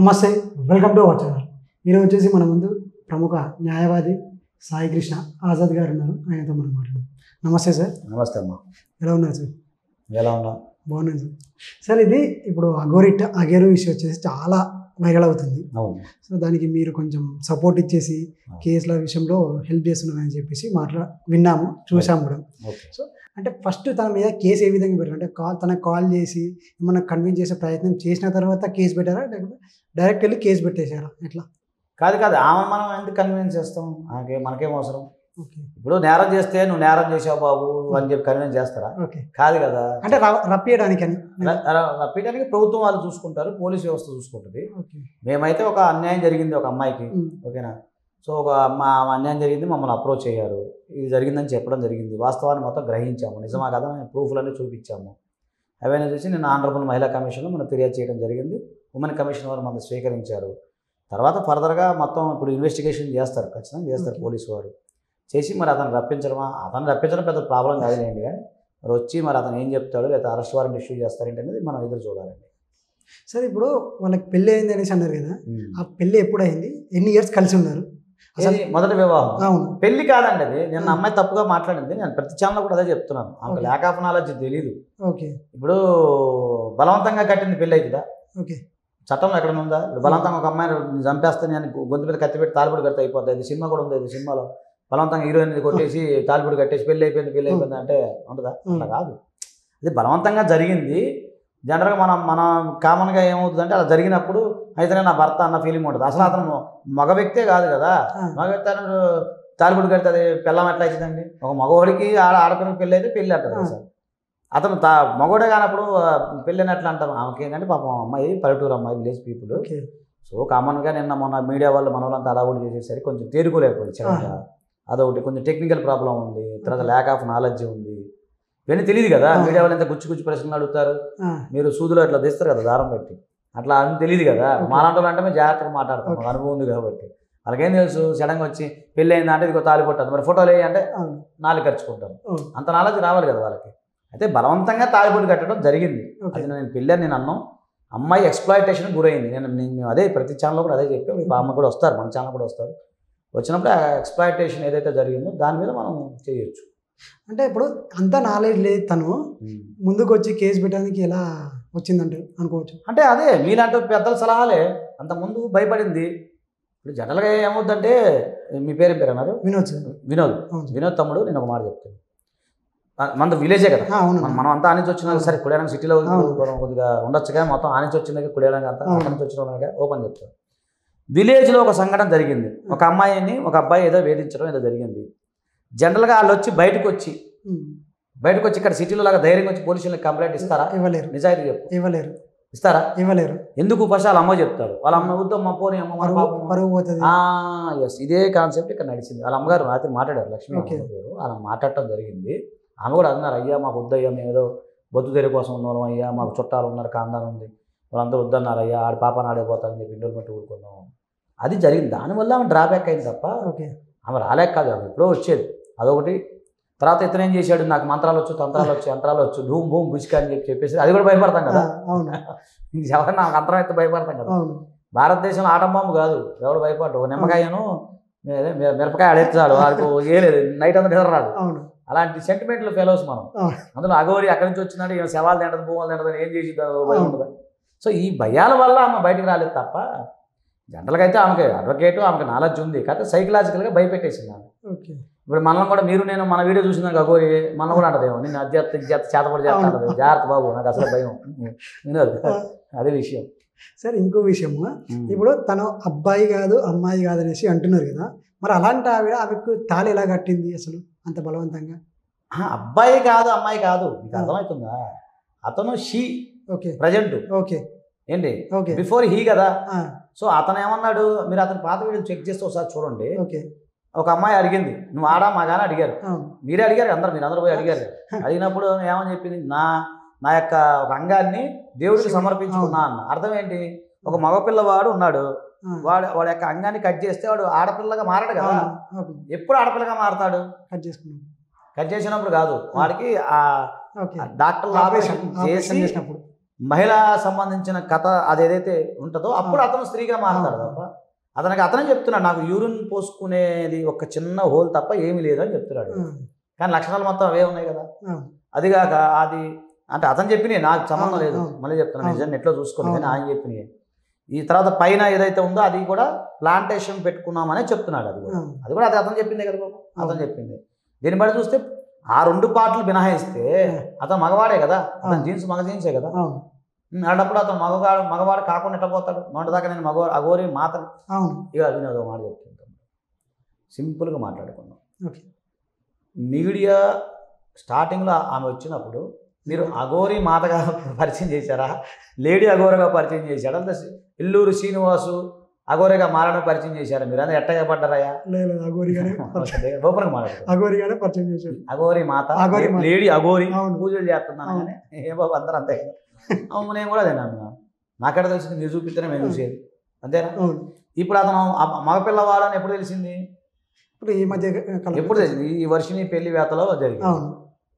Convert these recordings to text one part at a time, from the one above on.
నమస్తే, welcome to our channel. ఈరోజు వచ్చేసి మన ముందు ప్రముఖ న్యాయవాది సాయి కృష్ణ ఆజాద్ గారు ఉన్నారు. ఆయనతో మనం మాట్లాడదాం. నమస్తే సార్. నమస్తే అమ్మా. ఎలా ఉన్నారు సార్? ఎలా ఉన్నావు? బాగున్నాను సార్. సార్, ఇది ఇప్పుడు అగేరు ఇష్యూ వచ్చేసి చాలా వైరల్ అవుతుంది. అవును. సో దానికి మీరు కొంచెం సపోర్ట్ ఇచ్చేసి కేసుల విషయంలో హెల్ప్ చేస్తున్నారని చెప్పేసి విన్నాము, చూసాము కూడా. సో అంటే ఫస్ట్ తన మీద కేసు ఏ విధంగా పెట్టారు? అంటే తనకు కాల్ చేసి ఏమన్నా కన్విన్స్ చేసే ప్రయత్నం చేసిన తర్వాత కేసు పెట్టారా, లేకపోతే డైరెక్ట్ వెళ్ళి కేసు పెట్టేశారా? ఎట్లా? కాదు ఆమె మనం ఎందుకు కన్విన్స్ చేస్తాం? మనకేం అవసరం? ఓకే. ఇప్పుడు నేరం చేస్తే నువ్వు నేరం చేసావు బాబు అని చెప్పి కన్విన్స్ చేస్తారా? ఓకే. కాదు కదా. అంటే రప్పియడానికి రప్పించడానికి ప్రభుత్వం వాళ్ళు చూసుకుంటారు, పోలీస్ వ్యవస్థ చూసుకుంటుంది. ఓకే. మేమైతే ఒక అన్యాయం జరిగింది ఒక అమ్మాయికి, ఓకేనా. సో ఒక అన్యాయం జరిగింది, మమ్మల్ని అప్రోచ్ అయ్యారు, ఇది జరిగిందని చెప్పడం జరిగింది. వాస్తవాన్ని మొత్తం గ్రహించాము, నిజమా కదా ప్రూఫ్లన్నీ చూపించాము. అవన్నీ చూసి నేను ఆనరబుల్ మహిళా కమిషన్లో మనం ఫిర్యాదు చేయడం జరిగింది. ఉమెన్ కమిషన్ వారు మనం స్వీకరించారు. తర్వాత ఫర్దర్గా మొత్తం ఇప్పుడు ఇన్వెస్టిగేషన్ చేస్తారు, ఖచ్చితంగా చేస్తారు పోలీసు వారు. చేసి మరి అతను రప్పించడం పెద్ద ప్రాబ్లం కాదులేండి, కానీ మరి వచ్చి మరి అతను ఏం చెప్తాడు, లేదా అరెస్ట్ వారెంట్ ఇష్యూ చేస్తారేంటి అనేది మనం ఎదురు చూడాలండి. సరే, ఇప్పుడు వాళ్ళకి పెళ్ళి అయింది అనేసి అన్నారు కదా, ఆ పెళ్ళి ఎప్పుడు అయింది? ఎన్ని ఇయర్స్ కలిసి ఉన్నారు? అసలు మొదటి వివాహం. అవును. పెళ్లి కాదండి అది. నేను అమ్మాయి తప్పుగా మాట్లాడింది, నేను ప్రతి ఛానల్లో కూడా అదే చెప్తున్నాను. ఆమెకు ల్యాక్ ఆఫ్ నాలెడ్జ్ తెలియదు. ఓకే. ఇప్పుడు బలవంతంగా కట్టింది పెళ్ళి అవుతుందా? ఓకే. చట్టంలో ఎక్కడ ఉందా? బలవంతంగా ఒక అమ్మాయిని చంపేస్తే నేను గొంతు మీద కత్తి పెట్టి తాలిపొడి కడితే అయిపోతుంది. ఇది సినిమా కూడా ఉంది. ఇది సినిమాలో బలవంతంగా హీరోయిన్ కొట్టేసి తాలిపొడి కట్టేసి పెళ్ళి అయిపోయింది అంటే ఉంటుందా? అట్లా కాదు. ఇది బలవంతంగా జరిగింది. జనరల్గా మన కామన్గా ఏమవుతుందంటే అలా జరిగినప్పుడు అయితేనే నా భర్త అన్న ఫీలింగ్ ఉంటుంది. అసలు అతను మగ వ్యక్తే కాదు కదా. మగ వ్యక్తి అన్నాడు తాలిపొడి కడితే అది పెళ్ళం ఎట్లా అవుతుందండి? ఒక మగవాడికి ఆడపిల్లకి పెళ్ళి అయితే పెళ్ళి అంటారు సార్. అతను మగవాడే కానప్పుడు పెళ్ళి అని ఎట్లా అంటారు? ఆమెకి ఏంటంటే పాపం అమ్మాయి పల్లెటూరు అమ్మాయి, విలేజ్ పీపుల్. సో కామన్గా మొన్న మీడియా వాళ్ళు మన వాళ్ళంతా అడావుడు చేసేసరికి కొంచెం తేరుకోలేకపోయింది చిన్నగా. అదొకటి కొంచెం టెక్నికల్ ప్రాబ్లం ఉంది, తర్వాత ల్యాక్ ఆఫ్ నాలెడ్జ్ ఉంది. ఇవన్నీ తెలియదు కదా. మీడియా వాళ్ళు ఎంత గుచ్చి ప్రశ్నలు అడుగుతారు. మీరు సూదులో ఇట్లా తీస్తారు కదా దారం పెట్టి, అట్లా అని తెలియదు కదా. మాలాంటి వాళ్ళు అంటే మేము జాగ్రత్తగా మాట్లాడతాం, మాకు అనుభవం ఉంది కాబట్టి. వాళ్ళకేం తెలుసు? సడన్గా వచ్చి పెళ్ళి అయిందా అంటే ఇదిగో తాళి పట్టదు, మరి ఫోటోలు వేయి అంటే నాలుగు ఖర్చుకుంటాను. అంత నాలెడ్జ్ రావాలి కదా వాళ్ళకి. అయితే బలవంతంగా తాళిబొట్టు కట్టడం జరిగింది. అది నేను పెళ్ళి అని నేను అన్నాం. అమ్మాయి ఎక్స్‌ప్లాయిటేషన్కి గురైంది. నేను అదే ప్రతి ఛానల్లో కూడా అదే చెప్పాను. మీ అమ్మ కూడా వస్తారు, మన ఛానల్ కూడా వస్తారు. వచ్చినప్పుడు ఆ ఎక్స్‌ప్లాయిటేషన్ ఏదైతే జరిగిందో దాని మీద మనం చేయొచ్చు. అంటే ఇప్పుడు అంత నాలెడ్జ్ లేదు, తను ముందుకు వచ్చి కేసు పెట్టడానికి ఎలా వచ్చిందంటే అనుకోవచ్చు. అంటే అదే మీలాంటి పెద్దల సలహాలే. అంతకుముందు భయపడింది. ఇప్పుడు జనరల్గా ఏమవుద్దంటే, మీ పేరు అన్నారు? వినోద్ తమ్ముడు. నేను ఒక మాట చెప్తాను. మన విలేజే కదా, మనం అంతా ఆనించి వచ్చినా సరే కుడియాడానికి సిటీలో కొద్దిగా ఉండొచ్చు కానీ మొత్తం ఆనించి వచ్చిన దగ్గర కుడియాడానికి అంతా అక్కడి నుంచి వచ్చిన వాళ్ళకి ఓపెన్ చెప్తాను. విలేజ్లో ఒక సంఘటన జరిగింది. ఒక అమ్మాయిని ఒక అబ్బాయి ఏదో వేధించడం ఏదో జరిగింది. జనరల్గా వాళ్ళు వచ్చి బయటకు వచ్చి ఇక్కడ సిటీలో లాగా ధైర్యంగా వచ్చి పోలీసులకు కంప్లైంట్ ఇస్తారా? ఇవ్వలేరు. నిజాయితీ చెప్పు. ఇస్తారా? ఇవ్వలేరు. ఎందుకు? ఫస్ట్ వాళ్ళ అమ్మ చెప్తారు. వాళ్ళ అమ్మ వద్దమ్మ పోనీ అమ్మ పరువు పోతుంది. ఎస్, ఇదే కాన్సెప్ట్ ఇక్కడ నడిచింది. వాళ్ళ అమ్మగారు రాత్రి మాట్లాడారు, లక్ష్మి పేరు. అలా మాట్లాడటం జరిగింది. ఆమె కూడా అన్నారు, అయ్యా మాకు వద్దయ్యా, మేము ఏదో బొద్దు తెరి కోసం ఉన్నవాళ్ళం అయ్యా, మాకు చుట్టాలు ఉన్నారు, కాందానం ఉంది, వాళ్ళందరూ వద్దన్నారు అయ్యా, ఆడి పాపని ఆడైపోతారని చెప్పి ఇండోర్మెంట్ ఊరుకున్నాం. అది జరిగింది. దానివల్ల ఆమె డ్రాబ్యాక్ అయింది తప్ప ఆమె రాలేక కాదు, ఆమె ఎప్పుడో వచ్చేది. అదొకటి. తర్వాత ఇతను ఏం చేశాడు, నాకు మంత్రాలు వచ్చు, తంత్రాలు వచ్చు, ధూమ్ భూమ్ బుజ్కా అని చెప్పేసి అది కూడా భయపడతాం కదా. ఎవరు నాకు అంతరం అయితే భయపడతాం కదా. భారతదేశంలో ఆటం బాంబు కాదు, ఎవరు భయపడ్డు. ఒక నిమ్మకాయను మిరపకాయ ఆడేస్తాడు, వాడికి ఏలేదు, నైట్ అంతా నిద్ర రాదు. అలాంటి సెంటిమెంట్లు ఫెలోస్ మనం. అందులో అగోరి అక్కడి నుంచి వచ్చినాడు, ఏమో శవాలు తింటది, భూమాలు తింటదని ఏం చేసి భయం ఉండదు. సో ఈ భయాల వల్ల ఆమె బయటకు రాలేదు తప్ప జనరల్గా అయితే ఆమెకి అడ్వకేటు, ఆమెకు నాలెడ్జ్ ఉంది, కాకపోతే సైకలాజికల్గా భయపెట్టేసింది ఆమె. ఇప్పుడు మనం కూడా మీరు నేను మన వీడియో చూసిందాక అగోరి మనం కూడా అంటదేమో, నేను అధ్యత్త చేతపడి చేస్తాను, జాగ్రత్త బాబు, నాకు అసలు భయం. వినోదు, అదే విషయం. సరే, ఇంకో విషయము, ఇప్పుడు తను అబ్బాయి కాదు అమ్మాయి కాదు అనేసి అంటున్నారు కదా, మరి అలాంటి ఆమెకు తాళి ఎలా కట్టింది అసలు అంత బలవంతంగా? అబ్బాయి కాదు అమ్మాయి కాదు, మీకు అర్థమవుతుందా? అతను షీ ప్రజెంట్. ఓకే. ఏంటి బిఫోర్ హీ కదా. సో అతను ఏమన్నాడు, మీరు అతని పాత వీడియో చెక్ చేస్తే ఒకసారి చూడండి. ఒక అమ్మాయి అడిగింది, నువ్వు ఆడా మగానే అడిగారు, మీరే అడిగారు, మీరందరూ పోయి అడిగారు. అడిగినప్పుడు ఏమని చెప్పింది, నా యొక్క ఒక అంగాన్ని దేవుడికి సమర్పించుకున్నా అన్న. అర్థం ఏంటి? ఒక మగపిల్లవాడు ఉన్నాడు, వాడి యొక్క అంగాన్ని కట్ చేస్తే వాడు ఆడపిల్లగా మారాడు కదా. ఎప్పుడు ఆడపిల్లగా మారతాడు? కట్ చేసినప్పుడు కాదు, వాడికి ఆ డాక్టర్ ఆపరేషన్ చేసినప్పుడు మహిళా సంబంధించిన కథ అది ఏదైతే ఉంటుందో అప్పుడు అతను స్త్రీగా మారుతాడు తప్ప అతనే చెప్తున్నాడు నాకు యూరిన్ పోసుకునేది ఒక చిన్న హోల్ తప్ప ఏమీ లేదు అని చెప్తున్నాడు. కానీ లక్షణాలు మొత్తం అవే ఉన్నాయి కదా. అదిగాక అది అంటే అతను చెప్పినాయి నాకు సంబంధం లేదు, మళ్ళీ చెప్తున్నాను నిజంగా నెట్లో చూసుకోండి, కానీ ఆయన చెప్పినాయి. ఈ తర్వాత పైన ఏదైతే ఉందో అది కూడా ప్లాంటేషన్ పెట్టుకున్నామనే చెప్తున్నాడు. అది కూడా అది అతను చెప్పిందే కదా బాబు, అతను చెప్పింది. దీన్ని బట్టి చూస్తే ఆ 2 పాటలు మినహాయిస్తే అతను మగవాడే కదా, అతను జీన్స్ మగ జీన్సే కదా. అలాంటప్పుడు అతను మగవాడు కాకుండా ఎట్లా పోతాడు? మొదటిదాకా నేను అఘోరి మాత్రం. ఇక వినోదం మాట చెప్తుంటాం, సింపుల్గా మాట్లాడుకున్నాం. మీడియా స్టార్టింగ్లో ఆమె వచ్చినప్పుడు మీరు అఘోరి మాతగా పరిచయం చేశారా, లేడీ అఘోరగా పరిచయం చేశారా, ఇల్లూరు శ్రీనివాసు అఘోరిగా మారడం పరిచయం చేశారా? మీరు అందరూ ఎట్టగా పడ్డారయ్యా? అఘోరి మాత, లేడీ అఘోరి పూజలు చేస్తున్నాను కానీ ఏ బాబు అందరూ అంతే కదా. నేను కూడా అదే నన్ను నాకెక్కడ తెలిసింది, మీరు చూపిస్తేనే మేము చూసేది, అంతేనా? ఇప్పుడు అతను మగపిల్లవాడని ఎప్పుడు తెలిసింది? ఇప్పుడు ఈ మధ్య ఎప్పుడు తెలిసింది? ఈ వర్షిని పెళ్లి వేతలో జరిగింది.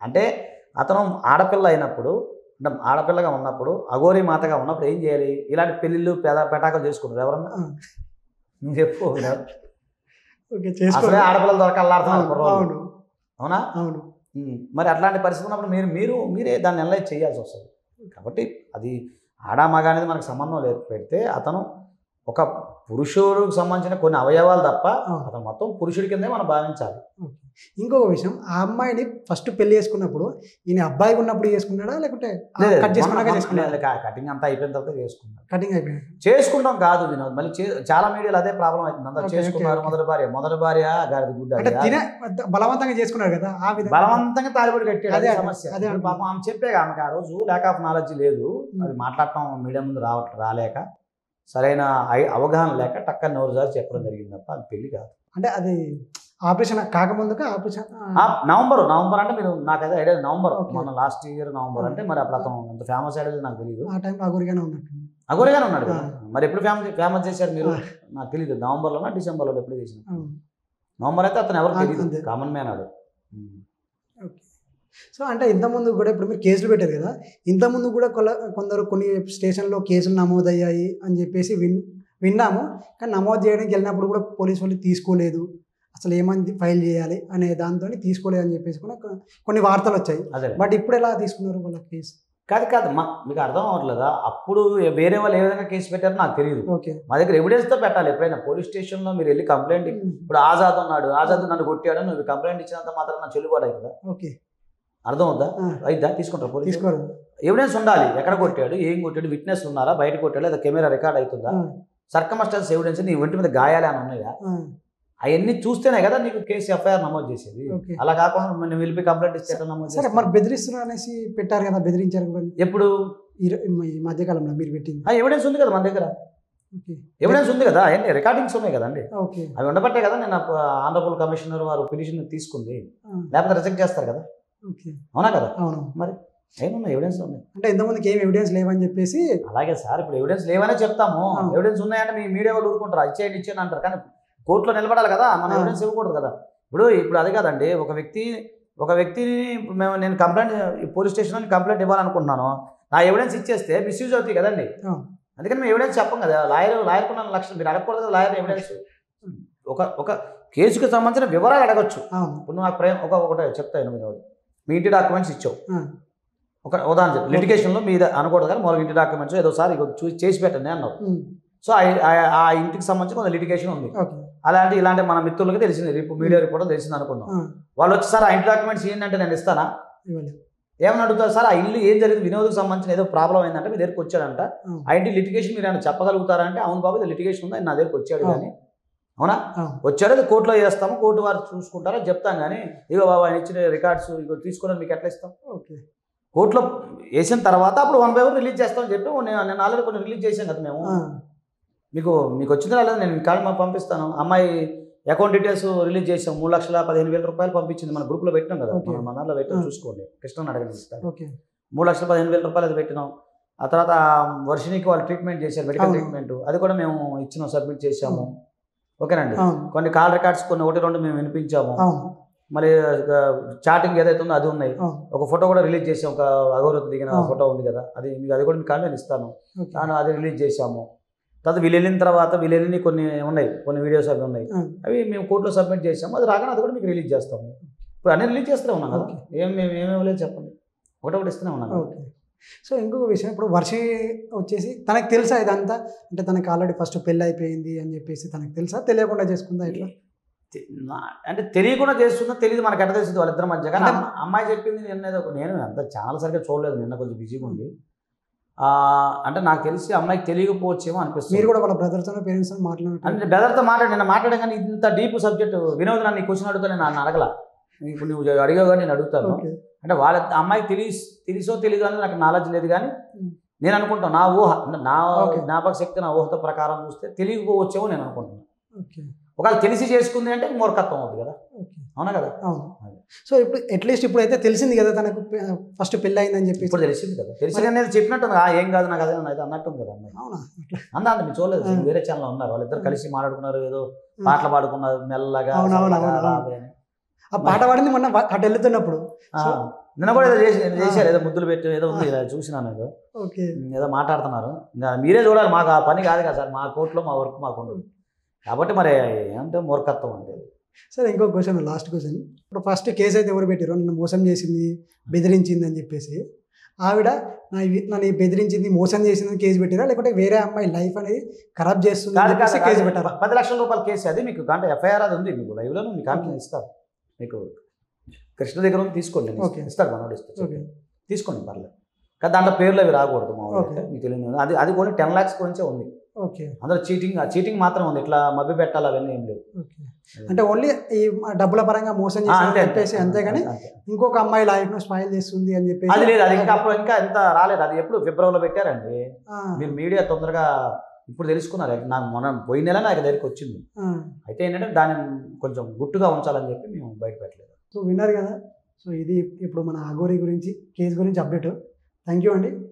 అంటే అతను ఆడపిల్ల అయినప్పుడు, అంటే ఆడపిల్లగా ఉన్నప్పుడు, అఘోరి మాతగా ఉన్నప్పుడు ఏం చేయాలి? ఇలాంటి పెళ్ళిళ్ళు పెటాకులు చేసుకుంటారు ఎవరన్నా? నువ్వు చెప్పు. అసలే ఆడపిల్లలు దొరకాలడుతున్నారు, అవునా? మరి అట్లాంటి పరిస్థితి ఉన్నప్పుడు మీరే దాన్ని అనలైజ్ చేయాల్సి వస్తుంది. కాబట్టి అది ఆడామగ అనేది మనకు సంబంధం లేదు. పెడితే అతను ఒక పురుషుడికి సంబంధించిన కొన్ని అవయవాలు తప్ప అతను మొత్తం పురుషుడి కిందే మనం భావించాలి. ఇంకొక విషయం, ఆ అమ్మాయిని ఫస్ట్ పెళ్లి చేసుకున్నప్పుడు ఈయన అబ్బాయికి ఉన్నప్పుడు చేసుకున్నాడా లేకుంటే కటింగ్ అంతా అయిపోయిన తర్వాత చేసుకున్నాడు? కటింగ్ అయిపోయింది చేసుకుంటాం కాదు వినోద్, మళ్ళీ చాలా మీడియాలో అదే ప్రాబ్లం అవుతుంది. అంతా చేసుకున్నారు, మొదటి భార్య గారిది గుడ్డ, బలవంతంగా చేసుకున్నారు కదా, ఆ విధంగా బలవంతంగా తాలిబడి కట్టాడు. అదే సమస్య. పాపం ఆమె చెప్పే ఆమెకు ఆ రోజు ల్యాక్ ఆఫ్ నాలెడ్జ్ లేదు, అది మాట్లాడటం మీడియా ముందు రాలేక, సరైన అవగాహన లేక టక్కని నోరు జారి చెప్పడం జరిగింది తప్ప అది పెళ్లి కాదు. అంటే అది ఆపరేషన్ కాకముందుగా ఆపరేషన్ నవంబర్ అంటే మీరు నాకు అదే ఐడియా, నవంబర్ మన లాస్ట్ ఇయర్ నవంబర్ అంటే మరి అప్పుడు అతను అంత ఫేమస్ అయ్యేది నాకు తెలియదు. ఆ టైంలో అఘోరిగానే ఉన్నాడు కదా. మరి ఎప్పుడు ఫేమస్ చేశారు మీరు? నాకు తెలియదు. నవంబర్లోనా డిసెంబర్లో ఎప్పుడు చేసిన? నవంబర్ అయితే అతను ఎవరు తెలియదు, కామన్ మ్యాన్ ఆడు. సో అంటే ఇంతకుముందు కూడా ఇప్పుడు మీరు కేసులు పెట్టారు కదా, ఇంతకుముందు కూడా కొందరు కొన్ని స్టేషన్లో కేసులు నమోదయ్యాయి అని చెప్పేసి విన్నాము. కానీ నమోదు చేయడానికి వెళ్ళినప్పుడు కూడా పోలీసు వాళ్ళు తీసుకోలేదు, అసలు ఏమంది ఫైల్ చేయాలి అనే దాంతో తీసుకోలేదు అని చెప్పేసి కూడా కొన్ని వార్తలు వచ్చాయి. బట్ ఇప్పుడు ఎలా తీసుకున్నారు వాళ్ళ కేసు? కాదు మీకు అర్థం అవ్వట్లేదా? అప్పుడు వేరే వాళ్ళు ఏ విధంగా కేసు పెట్టారో నాకు తెలియదు. మా దగ్గర ఎవిడెన్స్తో పెట్టాలి. ఎప్పుడైనా పోలీస్ స్టేషన్లో మీరు వెళ్ళి కంప్లైంట్, ఇప్పుడు ఆజాద్ ఉన్నాడు, ఆజాద్ నన్ను కొట్టాడు, నువ్వు కంప్లైంట్ ఇచ్చినంత మాత్రం నా చెల్లుబాటు అవుతుందా? అర్థం అవుద్దా? అయిద్దా? తీసుకుంటారు పోలీసు? తీసుకోరు. ఎవిడెన్స్ ఉండాలి, ఎక్కడ కొట్టాడు, ఏం కొట్టాడు, విట్నెస్ ఉన్నారా, బయట కొట్టాడు, లేదా కెమెరా రికార్డ్ అవుతుందా, సర్కమస్టెన్స్ ఎవిడెన్స్, నీ ఒంటి మీద గాయాలు అని ఉన్నాయా, అవన్నీ చూస్తేనే కదా నీకు కేసు ఎఫ్ఐఆర్ నమోదు చేసేది. అలా కాకుండా నేను వెళ్ళి కంప్లైంట్ ఇస్తే నమోదు చేస్తే మరి బెదిరిస్తున్నారు అనేసి పెట్టారు కదా, బెదిరించారు కూడా. ఎప్పుడు? ఈ మధ్యకాలంలో మీరు పెట్టింది ఎవిడెన్స్ ఉంది కదా మన దగ్గర, ఎవిడెన్స్ ఉంది కదా, అన్ని రికార్డింగ్స్ ఉన్నాయి కదండి. అవి ఉండబట్టే కదా నేను ఆనరబుల్ కమిషనర్ వారు పిటిషన్ తీసుకుంది, లేకపోతే రిజెక్ట్ చేస్తారు కదా. అవునా కదా? అవును. మరి ఏమున్నాయి? ఎవిడెన్స్ ఉన్నాయి. అంటే ఇంతమందికి ఏం ఎవిడెన్స్ లేవని చెప్పేసి. అలాగే సార్, ఇప్పుడు ఎవిడెన్స్ లేవనే చెప్తాము. ఎవిడెన్స్ ఉన్నాయంటే మీ మీడియా వాళ్ళు ఊరుకుంటారు, ఇచ్చేయండి అంటారు. కానీ కోర్టులో నిలబడాలి కదా, మన ఎవిడెన్స్ ఇవ్వకూడదు కదా. ఇప్పుడు అది కాదండి, ఒక వ్యక్తిని నేను కంప్లైంట్ పోలీస్ స్టేషన్లో కంప్లైంట్ ఇవ్వాలనుకుంటున్నాను, నా ఎవిడెన్స్ ఇచ్చేస్తే మిస్యూజ్ అవుతాయి కదండి. అందుకని మేము ఎవిడెన్స్ చెప్పం కదా. లాయర్కున్న లక్షణం మీరు అడగకూడదు కదా. లాయర్ ఎవిడెన్స్ ఒక కేసుకు సంబంధించిన వివరాలు అడగచ్చు. ఇప్పుడు నాకు ఒకటే చెప్తాను, మీరు మీ ఇంటి డాక్యుమెంట్స్ ఇచ్చావు, ఒక ఉదాహరణ చెప్పి లిటిగేషన్లో మీద అనకూడదు కానీ మరొక ఇంటి డాక్యుమెంట్స్ ఏదోసారి చేసి పెట్టండి అన్నావు. సో ఆ ఇంటికి సంబంధించి కొంత లిటిగేషన్ ఉంది. ఇలాంటి మన మిత్రులకి తెలిసింది, మీడియా రిపోర్ట్ తెలిసింది అనుకుందాం. వాళ్ళు వచ్చి సార్ ఆ ఇంటి డాక్యుమెంట్స్ ఏంటంటే నేను ఇస్తానా, ఏమని అడుగుతారు సార్, ఆ ఇల్లు ఏం జరిగింది, వినోద్కి సంబంధించిన ఏదో ప్రాబ్లం అయిందంటే మీ దగ్గరికి వచ్చాడంట, ఆ ఇంటి లిటిగేషన్ మీరు ఏమైనా చెప్పగలుగుతారా అంటే, అవును బాబు ఇది లిటిగేషన్ ఉంది, నా దగ్గరికి వచ్చాడు కానీ, అవునా వచ్చాడు, అది కోర్టులో చేస్తాము, కోర్టు వారు చూసుకుంటారా చెప్తాం. కానీ ఇగో బాబు ఆయన ఇచ్చిన రికార్డ్స్ ఇగో తీసుకుని మీకు ఎట్లా ఇస్తాం? కోర్టులో వేసిన తర్వాత అప్పుడు 1 by 1 రిలీజ్ చేస్తామని చెప్పి నేను ఆల్రెడీ కొన్ని రిలీజ్ చేశాను కదా మేము. మీకు వచ్చిందా లేదా? నేను కాల్ పంపిస్తాను. అమ్మాయి అకౌంట్ డీటెయిల్స్ రిలీజ్ చేసాం, 3,15,000 రూపాయలు పంపించింది. మన గ్రూప్లో పెట్టినాం కదా, మన దాంట్లో పెట్టాం, చూసుకోండి. కృష్ణ అడగండి, 3,15,000 రూపాయలు అది పెట్టినాం. ఆ తర్వాత వర్షినికి వాళ్ళు ట్రీట్మెంట్ చేశారు, మెడికల్ ట్రీట్మెంట్, అది కూడా మేము ఇచ్చినాం, సబ్మిట్ చేసాము. ఓకేనండి. కొన్ని కాల్ రికార్డ్స్ కొన్ని 1-2 మేము వినిపించాము. మళ్ళీ చాటింగ్ ఏదైతే ఉందో అది ఉన్నాయి. ఆ, ఒక ఫోటో కూడా రిలీజ్ చేసాం, ఒక అగౌరవ దిగిన ఆ. ఫోటో ఉంది కదా, అది మీకు అది కూడా మీకు నేను ఇస్తాను. ఓకే. అది రిలీజ్ చేసాము. తర్వాత వీళ్ళు వెళ్ళిన తర్వాత వీళ్ళు వెళ్ళిన కొన్ని ఉన్నాయి, కొన్ని వీడియోస్ అవి ఉన్నాయి, ఆ, అవి మేము కోర్టులో సబ్మిట్ చేసాము. అది రాగానే అది కూడా మీకు రిలీజ్ చేస్తాము. ఇప్పుడు అన్నీ రిలీజ్ చేస్తూనే ఉన్నాం కదా, మేము ఏమేమి లేదు చెప్పండి, ఒకటొకటి ఇస్తూనే ఉన్నాం కదా. ఓకే. సో ఇంకొక విషయం, ఇప్పుడు వర్షి వచ్చేసి తనకు తెలుసా ఇదంతా, అంటే తనకి ఆల్రెడీ ఫస్ట్ పెళ్ళి అయిపోయింది అని చెప్పేసి తనకు తెలుసా, తెలియకుండా చేసుకుందా ఇట్లా? అంటే తెలియకుండా చేస్తుందో తెలియదు, మనకు ఎట్లా తెలుస్తుంది వాళ్ళిద్దరి మధ్య. కానీ అమ్మాయి చెప్పింది నేను అంత ఛానల్ సరిగ్గా చూడలేదు, నిన్న కొంచెం బిజీగా ఉంది. అంటే నాకు తెలిసి అమ్మాయికి తెలియకపోవచ్చేమో అనిపిస్తుంది. మీరు కూడా వాళ్ళ బ్రదర్తో పేరెంట్స్తో మాట్లాడారు? అంటే బ్రదర్తో నిన్న మాట్లాడే, కానీ ఇంత డీప్ సబ్జెక్ట్ వినోద్ నన్ను ఈ క్వశ్చన్ అడుగుతా, నేను అడగల. ఇప్పుడు నువ్వు అడిగావు కానీ నేను అడుగుతాను. అంటే వాళ్ళ అమ్మాయికి తెలుసో తెలియదు అని నాకు నాలెడ్జ్ లేదు, కానీ నేను అనుకుంటాను, నా ఊహ, నా జ్ఞాపక శక్తి, నా ఊహతో ప్రకారం చూస్తే తెలియకపోవచ్చేమో నేను అనుకుంటున్నాను. ఒకవేళ తెలిసి చేసుకుంది అంటే మూర్ఖత్వం అవుతుంది కదా, అవునా కదా? అవును. సో ఇప్పుడు అట్లీస్ట్ ఇప్పుడైతే తెలిసింది కదా తనకు ఫస్ట్ పెళ్ళి అయిందని చెప్పి, ఇప్పుడు తెలిసింది కదా, తెలిసి అనేది చెప్పినట్టుంది. ఏం కాదు నాకు అదే అయితే అన్నట్టుంది కదా అమ్మాయి. అవునా? అంత మీరు చూడలేదు, వేరే ఛానల్ ఉన్నారు, వాళ్ళిద్దరు కలిసి మాట్లాడుకున్నారు, ఏదో పాటలు పాడుకున్నారు మెల్లగా. ఆ పాట పాడింది మొన్న అటు వెళ్తున్నప్పుడు, నిన్న కూడా ఏదో చేశారు, ఏదో ముద్దులు పెట్టి ఏదో ఉంది, చూసినాను ఏదో. ఓకే. ఏదో మాట్లాడుతున్నారు, ఇంకా మీరే చూడాలి, మాకు ఆ పని కాదు కదా సార్, మా కోర్టులో మా వర్క్ మాకు ఉండదు కాబట్టి. మరి ఏమంటే మూర్ఖత్వం అంటే. సరే ఇంకో క్వశ్చన్, లాస్ట్ క్వశ్చన్. ఇప్పుడు ఫస్ట్ కేసు అయితే ఎవరు పెట్టారు, నన్ను మోసం చేసింది, బెదిరించింది అని చెప్పేసి ఆవిడ నన్ను బెదిరించింది, మోసం చేసింది కేసు పెట్టారా, లేకపోతే వేరే అమ్మాయి లైఫ్ అనేది ఖరాబ్ చేస్తుంది కేసు పెట్టారా? 10 లక్షల రూపాయల కేసు అది మీకు, అంటే ఎఫ్ఐఆర్ అది ఉంది మీకు లైవ్లో, మీకు కాంప్లైంట్ ఇస్తారు. మీకు కృష్ణ దగ్గర ఉంది, తీసుకోండి, ఇస్తాడు మనోడు, ఇస్తాడు, తీసుకోండి పర్లేదు. కానీ దాంట్లో పేర్లు అవి రాకూడదు మామూలుగా, మీకు తెలియదు. అది కూడా 10 lakhs గురించే ఉంది. ఓకే. అందులో చీటింగ్ మాత్రం ఉంది, ఇట్లా మభ్య పెట్టాలి అవన్నీ ఏం లేవు. అంటే ఓన్లీ ఈ డబ్బుల పరంగా మోసం చేసి అంతేగాని ఇంకొక అమ్మాయి లైఫ్ ను స్పాయిల్ చేస్తుంది అని చెప్పి అది లేదు. అది ఇంకా ఎంత రాలేదు, అది ఎప్పుడు ఫిబ్రవరిలో పెట్టారండి. మీరు మీడియా తొందరగా ఇప్పుడు తెలుసుకున్నారు. నాకు పోయిన నెల నాకు దగ్గరికి వచ్చింది. అయితే ఏంటంటే దాన్ని కొంచెం గుట్టుగా ఉంచాలని చెప్పి మేము బయట పెట్టలేదు. సో విన్నారు కదా. సో ఇది ఇప్పుడు మన అఘోరి గురించి కేసు గురించి అప్డేట్. థ్యాంక్ యూ అండి.